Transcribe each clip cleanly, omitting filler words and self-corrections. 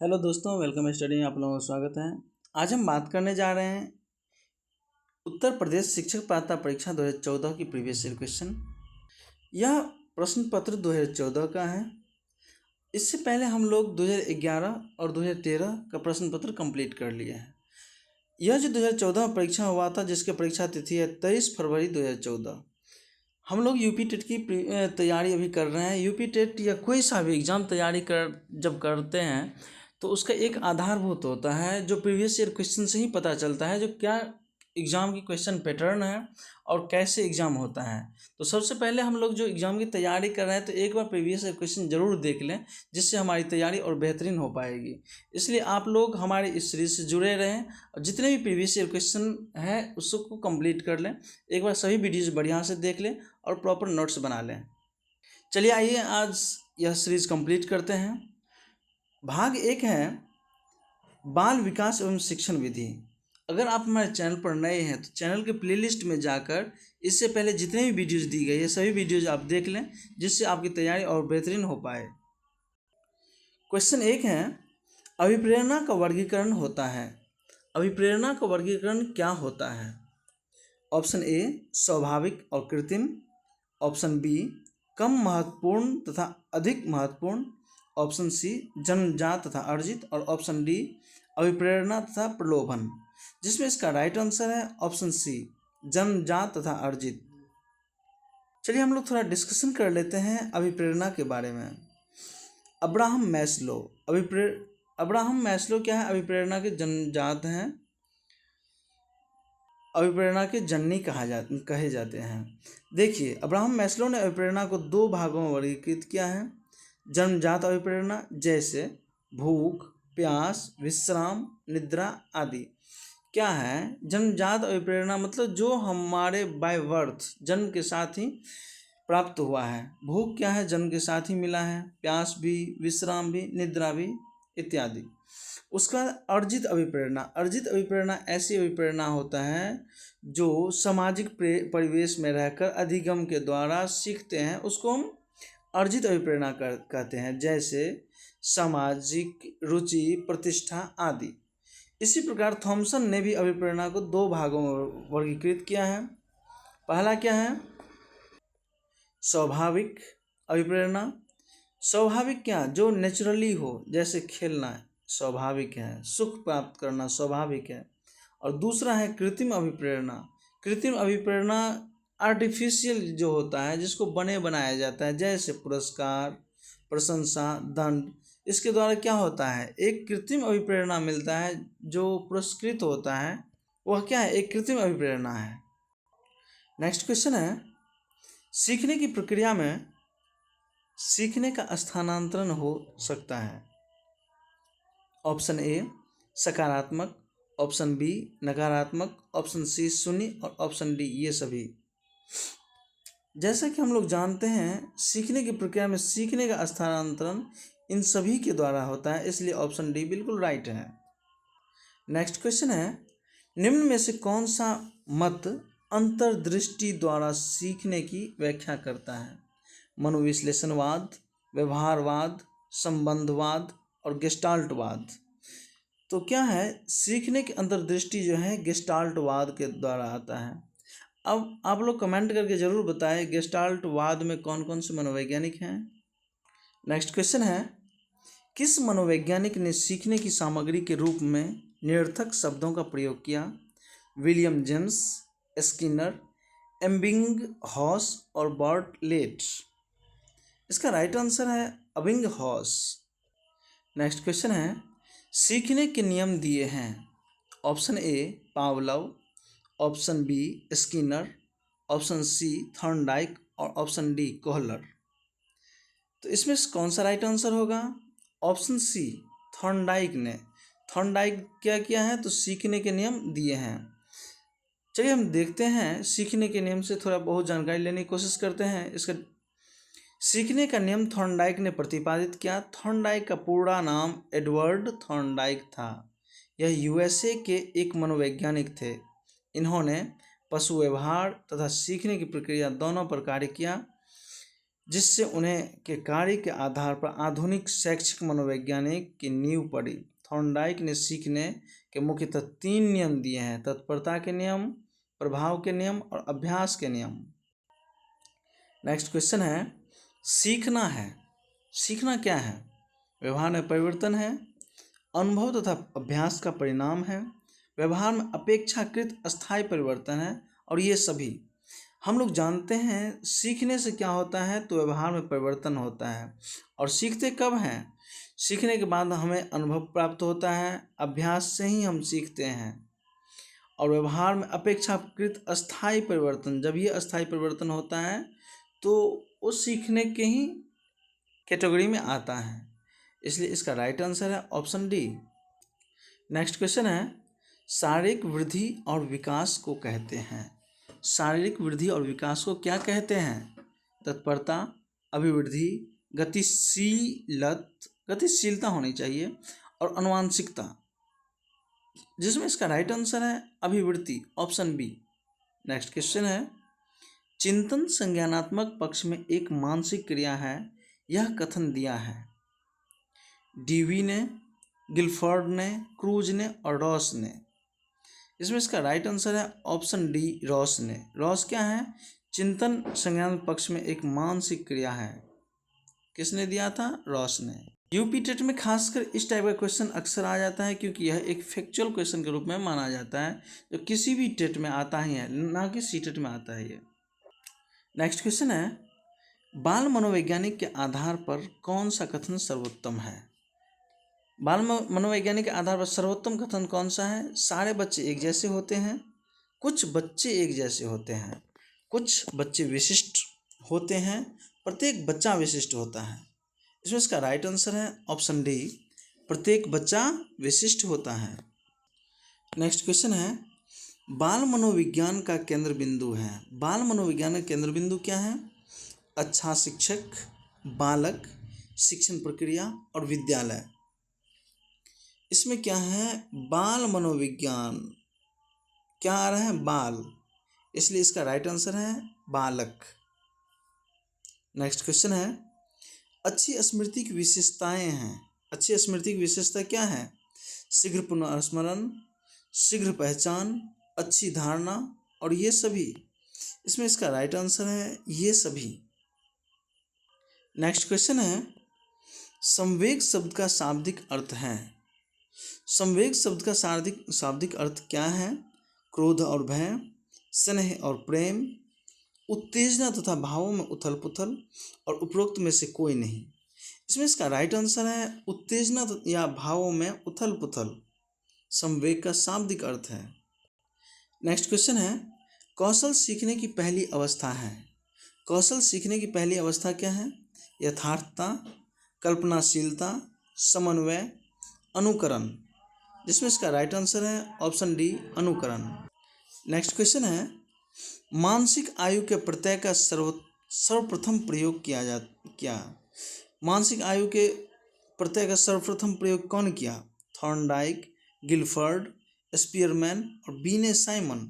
Hello दोस्तों, welcome study में आप लोगों का स्वागत है। आज हम बात करने जा रहे हैं उत्तर प्रदेश शिक्षक पात्रता परीक्षा 2014 की प्रीवियस ईयर क्वेश्चन। यह प्रश्न पत्र 2014 का है। इससे पहले हम लोग 2011 और 2013 का प्रश्न पत्र कंप्लीट कर लिए हैं। यह जो 2014 में परीक्षा हुआ था, जिसकी परीक्षा तिथि है 23 फरवरी 2014। हम लोग यूपी टेट की तैयारी अभी कर रहे हैं। यूपी टेट या कोई सा भी एग्ज़ाम तैयारी जब करते हैं तो उसका एक आधारभूत होता है जो प्रीवियस ईयर क्वेश्चन से ही पता चलता है, जो क्या एग्ज़ाम की क्वेश्चन पैटर्न है और कैसे एग्ज़ाम होता है। तो सबसे पहले हम लोग जो एग्ज़ाम की तैयारी कर रहे हैं तो एक बार प्रीवियस ईयर क्वेश्चन ज़रूर देख लें, जिससे हमारी तैयारी और बेहतरीन हो पाएगी। इसलिए आप लोग हमारे इस सीरीज से जुड़े रहें और जितने भी प्रीवियस ईयर क्वेश्चन हैं उसको कंप्लीट कर लें। एक बार सभी वीडियोज़ बढ़िया से देख लें और प्रॉपर नोट्स बना लें। चलिए आइए आज यह सीरीज कंप्लीट करते हैं। भाग 1 है बाल विकास एवं शिक्षण विधि। अगर आप हमारे चैनल पर नए हैं तो चैनल के प्लेलिस्ट में जाकर इससे पहले जितने भी वीडियोज़ दी गई है सभी वीडियोज़ आप देख लें, जिससे आपकी तैयारी और बेहतरीन हो पाए। क्वेश्चन 1 है अभिप्रेरणा का वर्गीकरण होता है। अभिप्रेरणा का वर्गीकरण क्या होता है? ऑप्शन ए स्वाभाविक और कृत्रिम, ऑप्शन बी कम महत्वपूर्ण तथा अधिक महत्वपूर्ण, ऑप्शन सी जन्मजात तथा अर्जित, और ऑप्शन डी अभिप्रेरणा तथा प्रलोभन। जिसमें इसका राइट आंसर है ऑप्शन सी जन्मजात तथा अर्जित। चलिए हम लोग थोड़ा डिस्कशन कर लेते हैं अभिप्रेरणा के बारे में। अब्राहम मैस्लो क्या है? अभिप्रेरणा के जन्मजात हैं, अभिप्रेरणा के जननी कहे जाते हैं। देखिए, अब्राहम मैस्लो ने अभिप्रेरणा को 2 भागों में वर्गीकृत किया है। जन्मजात अभिप्रेरणा जैसे भूख, प्यास, विश्राम, निद्रा आदि। क्या है जन्मजात अभिप्रेरणा? मतलब जो हमारे बाय बर्थ जन्म के साथ ही प्राप्त हुआ है। भूख क्या है? जन्म के साथ ही मिला है। प्यास भी, विश्राम भी, निद्रा भी इत्यादि। उसका अर्जित अभिप्रेरणा ऐसी अभिप्रेरणा होता है जो सामाजिक परिवेश में रहकर अधिगम के द्वारा सीखते हैं, उसको हम अर्जित अभिप्रेरणा कहते हैं, जैसे सामाजिक रुचि, प्रतिष्ठा आदि। इसी प्रकार थॉमसन ने भी अभिप्रेरणा को 2 भागों में वर्गीकृत किया है। पहला क्या है? स्वाभाविक अभिप्रेरणा। स्वाभाविक क्या? जो नेचुरली हो, जैसे खेलना स्वाभाविक है, सुख प्राप्त करना स्वाभाविक है। और दूसरा है कृत्रिम अभिप्रेरणा। कृत्रिम अभिप्रेरणा आर्टिफिशियल जो होता है, जिसको बनाया जाता है, जैसे पुरस्कार, प्रशंसा, दंड। इसके द्वारा क्या होता है? एक कृत्रिम अभिप्रेरणा मिलता है। जो पुरस्कृत होता है वह क्या है? एक कृत्रिम अभिप्रेरणा है। नेक्स्ट क्वेश्चन है सीखने की प्रक्रिया में सीखने का स्थानांतरण हो सकता है। ऑप्शन ए सकारात्मक, ऑप्शन बी नकारात्मक, ऑप्शन सी शून्य, और ऑप्शन डी ये सभी। जैसा कि हम लोग जानते हैं, सीखने की प्रक्रिया में सीखने का स्थानांतरण इन सभी के द्वारा होता है, इसलिए ऑप्शन डी बिल्कुल राइट है। नेक्स्ट क्वेश्चन है निम्न में से कौन सा मत अंतर्दृष्टि द्वारा सीखने की व्याख्या करता है? मनोविश्लेषणवाद, व्यवहारवाद, संबंधवाद और गेस्टाल्टवाद। तो क्या है? सीखने की अंतर्दृष्टि जो है गेस्टाल्टवाद के द्वारा आता है। अब आप लोग कमेंट करके ज़रूर बताएं गेस्टाल्टवाद में कौन कौन से मनोवैज्ञानिक हैं। नेक्स्ट क्वेश्चन है किस मनोवैज्ञानिक ने सीखने की सामग्री के रूप में निरर्थक शब्दों का प्रयोग किया? विलियम जेम्स, स्किनर, एबिंगहॉस और बार्टलेट। इसका राइट आंसर है एबिंगहॉस। नेक्स्ट क्वेश्चन है सीखने के नियम दिए हैं। Option A Pavlov, option B Skinner, option C Thorndike और ऑप्शन डी कोहलर। तो इसमें कौन सा राइट आंसर होगा? ऑप्शन सी थॉर्नडाइक क्या किया है? तो सीखने के नियम दिए हैं। चलिए हम देखते हैं सीखने के नियम से थोड़ा बहुत जानकारी लेने की कोशिश करते हैं। इसका सीखने का नियम थॉर्नडाइक ने प्रतिपादित किया। थॉर्नडाइक का पूरा नाम एडवर्ड थॉर्नडाइक था। यह यूएसए के एक मनोवैज्ञानिक थे। इन्होंने पशु व्यवहार तथा सीखने की प्रक्रिया दोनों पर कार्य किया। जिससे उन्हें के कार्य के आधार पर आधुनिक शैक्षिक मनोवैज्ञानिक की नींव पड़ी। थॉर्नडाइक ने सीखने के मुख्यतः 3 नियम दिए हैं: तत्परता के नियम, प्रभाव के नियम और अभ्यास के नियम। नेक्स्ट क्वेश्चन है, सीखना है, सीखना क्या है? व्यवहार में परिवर्तन है, अनुभव तथा अभ्यास का परिणाम है, व्यवहार में अपेक्षाकृत अस्थायी परिवर्तन है, और ये सभी हम लोग जानते हैं। सीखने से क्या होता है, तो व्यवहार में परिवर्तन होता है। और सीखते कब हैं? सीखने के बाद हमें अनुभव प्राप्त होता है, अभ्यास से ही हम सीखते हैं। और व्यवहार में अपेक्षाकृत अस्थायी परिवर्तन, जब ये अस्थायी परिवर्तन होता है तो वो सीखने के ही कैटेगरी में आता है। इसलिए इसका राइट आंसर है ऑप्शन डी। नेक्स्ट क्वेश्चन है, शारीरिक वृद्धि और विकास को कहते हैं। शारीरिक वृद्धि और विकास को क्या कहते हैं? तत्परता, अभिवृद्धि, गतिशीलता होनी चाहिए, और अनुवांशिकता, जिसमें इसका राइट आंसर है अभिवृद्धि, ऑप्शन बी। नेक्स्ट क्वेश्चन है, चिंतन संज्ञानात्मक पक्ष में एक मानसिक क्रिया है, यह कथन दिया है। डीवी ने, गिलफोर्ड ने, क्रूज ने और रॉस ने। इसमें इसका राइट आंसर है ऑप्शन डी, रॉस ने। रॉस क्या है? चिंतन संज्ञानात्मक पक्ष में एक मानसिक क्रिया है। किसने दिया था? रॉस ने। यूपी टेट में खासकर इस टाइप का क्वेश्चन अक्सर आ जाता है, क्योंकि यह एक फैक्चुअल क्वेश्चन के रूप में माना जाता है, जो किसी भी टेट में आता ही है, ना कि सी टेट में आता है ये। नेक्स्ट क्वेश्चन है, बाल मनोवैज्ञानिक के आधार पर कौन सा कथन सर्वोत्तम है? बाल मनोवैज्ञानिक के आधार पर सर्वोत्तम कथन कौन सा है? सारे बच्चे एक जैसे होते हैं, कुछ बच्चे एक जैसे होते हैं, कुछ बच्चे विशिष्ट होते हैं, प्रत्येक बच्चा विशिष्ट होता है। इसमें इसका राइट आंसर है ऑप्शन डी, प्रत्येक बच्चा विशिष्ट होता है। नेक्स्ट क्वेश्चन है, बाल मनोविज्ञान का केंद्र बिंदु है। बाल मनोविज्ञान का केंद्र बिंदु क्या है? अच्छा शिक्षक, बालक, शिक्षण प्रक्रिया और विद्यालय। इसमें क्या है? बाल मनोविज्ञान क्या आ रहा है? बाल, इसलिए इसका राइट आंसर है बालक। नेक्स्ट क्वेश्चन है, अच्छी स्मृति की विशेषताएं हैं। अच्छी स्मृति की विशेषता क्या है? शीघ्र पुनर्स्मरण, शीघ्र पहचान, अच्छी धारणा और ये सभी। इसमें इसका राइट आंसर है ये सभी। नेक्स्ट क्वेश्चन है, संवेग शब्द का शाब्दिक अर्थ है। संवेग शब्द का शाब्दिक अर्थ क्या है? क्रोध और भय, स्नेह और प्रेम, उत्तेजना तथा भावों में उथल पुथल और उपरोक्त में से कोई नहीं। इसमें इसका राइट आंसर है उत्तेजना या भावों में उथल पुथल संवेग का शाब्दिक अर्थ है। नेक्स्ट क्वेश्चन है, कौशल सीखने की पहली अवस्था है। कौशल सीखने की पहली अवस्था क्या है? यथार्थता, कल्पनाशीलता, समन्वय, अनुकरण, जिसमें इसका राइट आंसर है ऑप्शन डी, अनुकरण। नेक्स्ट क्वेश्चन है, मानसिक आयु के प्रत्यय का सर्वप्रथम प्रयोग किया। मानसिक आयु के प्रत्यय का सर्वप्रथम प्रयोग कौन किया? थॉर्नडाइक, गिलफर्ड, स्पीयरमैन और बीने साइमन,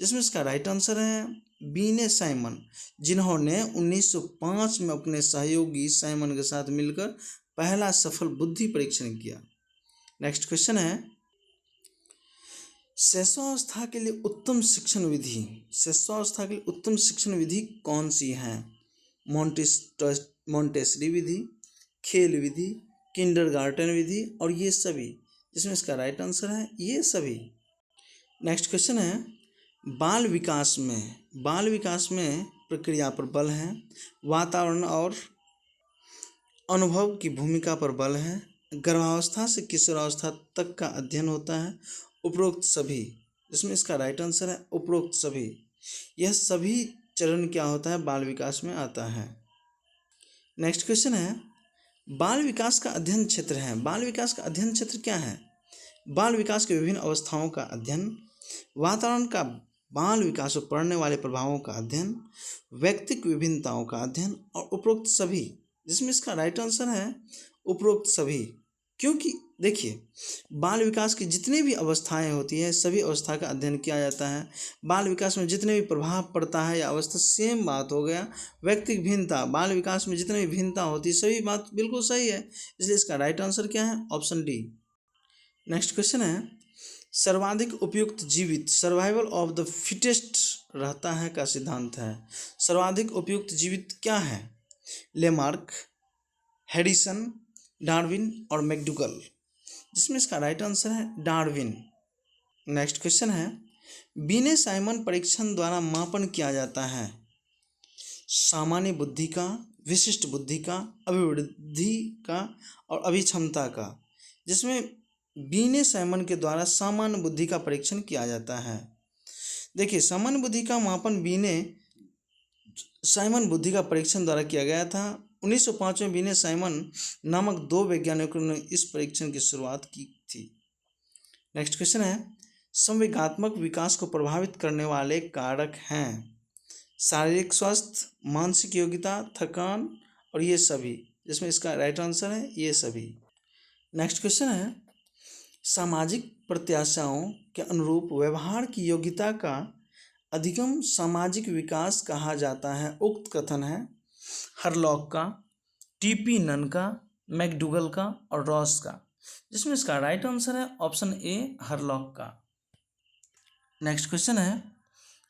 जिसमें इसका राइट आंसर है बीने साइमन, जिन्होंने 1905 में अपने सहयोगी साइमन के साथ मिलकर पहला सफल बुद्धि परीक्षण किया। नेक्स्ट क्वेश्चन है, शैशवावस्था के लिए उत्तम शिक्षण विधि। शैशवावस्था के लिए उत्तम शिक्षण विधि कौन सी है? मॉन्टेसरी विधि, खेल विधि, किंडरगार्टन विधि और ये सभी, जिसमें इसका राइट आंसर है ये सभी। नेक्स्ट क्वेश्चन है, बाल विकास में प्रक्रिया पर बल है, वातावरण और अनुभव की भूमिका पर बल है, गर्भावस्था से किशोरावस्था तक का अध्ययन होता है, उपरोक्त सभी, जिसमें इसका राइट आंसर है उपरोक्त सभी। यह सभी चरण क्या होता है? बाल विकास में आता है। नेक्स्ट क्वेश्चन है, बाल विकास का अध्ययन क्षेत्र है। बाल विकास का अध्ययन क्षेत्र क्या है? बाल विकास के विभिन्न अवस्थाओं का अध्ययन, वातावरण का बाल विकास पर पड़ने वाले प्रभावों का अध्ययन, व्यक्तिक विभिन्नताओं का अध्ययन और उपरोक्त सभी, जिसमें इसका राइट आंसर है उपरोक्त सभी। क्योंकि देखिए, बाल विकास की जितनी भी अवस्थाएं होती हैं सभी अवस्था का अध्ययन किया जाता है। बाल विकास में जितने भी प्रभाव पड़ता है या अवस्था, सेम बात हो गया। व्यक्तिगत भिन्नता, बाल विकास में जितनी भी भिन्नता होती है सभी बात बिल्कुल सही है, इसलिए इसका राइट आंसर क्या है? Option D. नेक्स्ट क्वेश्चन है, सर्वाधिक उपयुक्त जीवित, सर्वाइवल ऑफ द फिटेस्ट रहता है का सिद्धांत है। सर्वाधिक उपयुक्त जीवित क्या है? लेमार्क, हैडिसन, डार्विन और मैकडूगल, जिसमें इसका राइट आंसर है डार्विन। नेक्स्ट क्वेश्चन है, बीने साइमन परीक्षण द्वारा मापन किया जाता है सामान्य बुद्धि का, विशिष्ट बुद्धि का, अभिवृद्धि का और अभिक्षमता का, जिसमें बीने साइमन के द्वारा सामान्य बुद्धि का परीक्षण किया जाता है। देखिए, सामान्य बुद्धि का मापन बीने साइमन बुद्धि का परीक्षण द्वारा किया गया था। 1905 में बीने साइमन नामक 2 वैज्ञानिकों ने इस परीक्षण की शुरुआत की थी। नेक्स्ट क्वेश्चन है, संवेगात्मक विकास को प्रभावित करने वाले कारक हैं शारीरिक स्वास्थ्य, मानसिक योग्यता, थकान और ये सभी, जिसमें इसका राइट आंसर है ये सभी। नेक्स्ट क्वेश्चन है, सामाजिक प्रत्याशाओं के अनुरूप व्यवहार की योग्यता का अधिगम सामाजिक विकास कहा जाता है। उक्त कथन है हरलॉक का, टीपी नन का, मैकडूगल का और रॉस का, जिसमें इसका राइट आंसर है ऑप्शन ए हरलॉक का। नेक्स्ट क्वेश्चन है,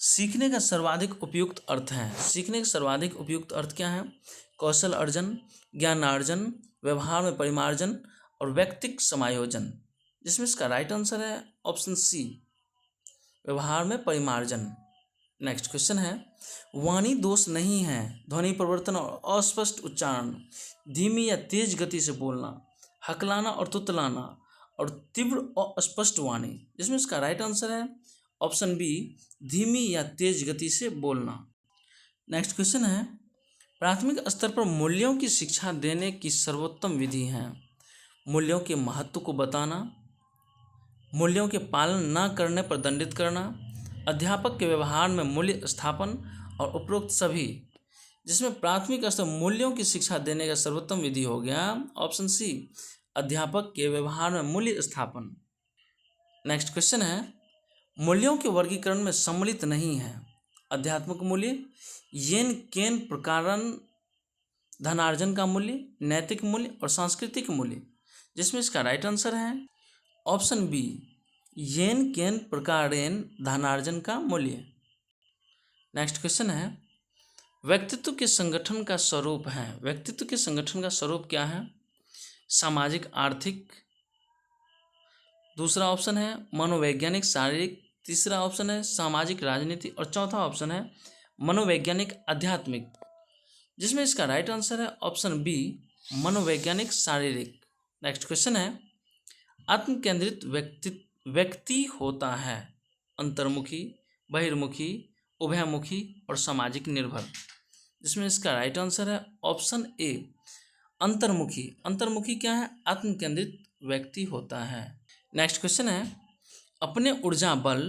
सीखने का सर्वाधिक उपयुक्त अर्थ है। सीखने का सर्वाधिक उपयुक्त अर्थ क्या है? कौशल अर्जन, ज्ञानार्जन, व्यवहार में परिमार्जन और व्यक्तिक समायोजन, जिसमें इसका राइट आंसर है ऑप्शन सी व्यवहार में परिमार्जन। नेक्स्ट क्वेश्चन है, वाणी दोष नहीं है, ध्वनि परिवर्तन और अस्पष्ट उच्चारण, धीमी या तेज गति से बोलना, हकलाना और तुतलाना और तीव्र और अस्पष्ट वाणी, जिसमें इसका राइट आंसर है ऑप्शन बी धीमी या तेज गति से बोलना। नेक्स्ट क्वेश्चन है, प्राथमिक स्तर पर मूल्यों की शिक्षा देने की सर्वोत्तम विधि है। मूल्यों के महत्व को बताना, मूल्यों के पालन न करने पर दंडित करना, अध्यापक के व्यवहार में मूल्य स्थापन और उपरोक्त सभी, जिसमें प्राथमिक स्तर मूल्यों की शिक्षा देने का सर्वोत्तम विधि हो गया ऑप्शन सी अध्यापक के व्यवहार में मूल्य स्थापन। नेक्स्ट क्वेश्चन है, मूल्यों के वर्गीकरण में सम्मिलित नहीं है अध्यात्मक मूल्य, येन केन प्रकारन धनार्जन का मूल्य, नैतिक मूल्य और सांस्कृतिक मूल्य, जिसमें इसका राइट आंसर है ऑप्शन बी येन केन प्रकारेण धनार्जन का मूल्य। नेक्स्ट क्वेश्चन है, व्यक्तित्व के संगठन का स्वरूप है। व्यक्तित्व के संगठन का स्वरूप क्या है? सामाजिक आर्थिक, दूसरा ऑप्शन है मनोवैज्ञानिक शारीरिक, तीसरा ऑप्शन है सामाजिक राजनीति और चौथा ऑप्शन है मनोवैज्ञानिक आध्यात्मिक, जिसमें इसका राइट आंसर है ऑप्शन बी मनोवैज्ञानिक शारीरिक। नेक्स्ट क्वेश्चन है, आत्मकेंद्रित व्यक्ति होता है अंतर्मुखी, बहिर्मुखी, उभयमुखी और सामाजिक निर्भर, जिसमें इसका राइट आंसर है ऑप्शन ए अंतर्मुखी। अंतर्मुखी क्या है? आत्मकेंद्रित व्यक्ति होता है। नेक्स्ट क्वेश्चन है, अपने ऊर्जा बल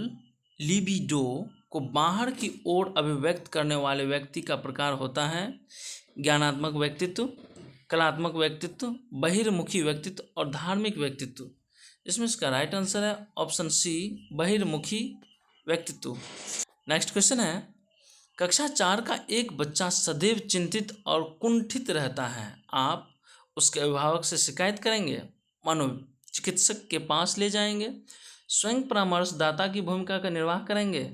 लिबिडो को बाहर की ओर अभिव्यक्त करने वाले व्यक्ति का प्रकार होता है ज्ञानात्मक व्यक्तित्व, कलात्मक व्यक्तित्व, बहिर्मुखी व्यक्तित्व और धार्मिक व्यक्तित्व, इसमें इसका राइट आंसर है ऑप्शन सी बहिर्मुखी व्यक्तित्व। नेक्स्ट क्वेश्चन है, कक्षा 4 का एक बच्चा सदैव चिंतित और कुंठित रहता है, आप उसके अभिभावक से शिकायत करेंगे, मनोचिकित्सक के पास ले जाएंगे, स्वयं परामर्शदाता की भूमिका का निर्वाह करेंगे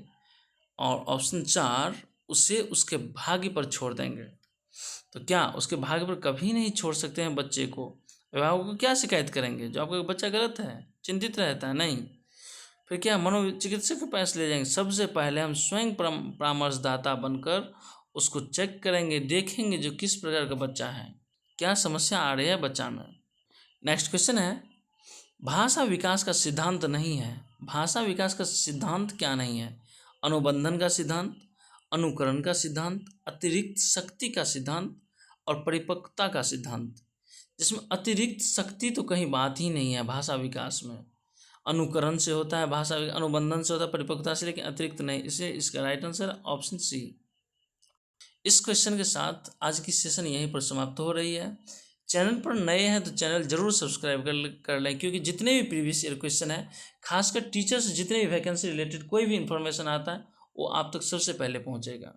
और ऑप्शन 4 उसे उसके भाग्य पर छोड़ देंगे। तो क्या उसके भाग्य पर कभी नहीं छोड़ सकते हैं बच्चे को? अभिभावक को क्या शिकायत करेंगे? जो आपका बच्चा गलत है, चिंतित रहता है, नहीं, फिर क्या मनोचिकित्सक के पास ले जाएंगे? सबसे पहले हम स्वयं परामर्शदाता बनकर उसको चेक करेंगे, देखेंगे जो किस प्रकार का बच्चा है, क्या समस्या आ रही है बच्चा में। नेक्स्ट क्वेश्चन है, भाषा विकास का सिद्धांत नहीं है। भाषा विकास का सिद्धांत क्या नहीं है? अनुबंधन का सिद्धांत, अनुकरण का सिद्धांत, अतिरिक्त शक्ति का सिद्धांत और परिपक्वता का सिद्धांत, जिसमें अतिरिक्त शक्ति तो कहीं बात ही नहीं है भाषा विकास में। अनुकरण से होता है भाषा, अनुबंधन से होता है, परिपक्वता से, लेकिन अतिरिक्त नहीं। इसलिए इसका राइट आंसर ऑप्शन सी। इस क्वेश्चन के साथ आज की सेशन यहीं पर समाप्त हो रही है। चैनल पर नए हैं तो चैनल ज़रूर सब्सक्राइब कर लें, क्योंकि जितने भी प्रीवियस ईयर क्वेश्चन है, खासकर टीचर्स जितने भी वैकेंसी रिलेटेड कोई भी इन्फॉर्मेशन आता है वो आप तक सबसे पहले पहुंचेगा।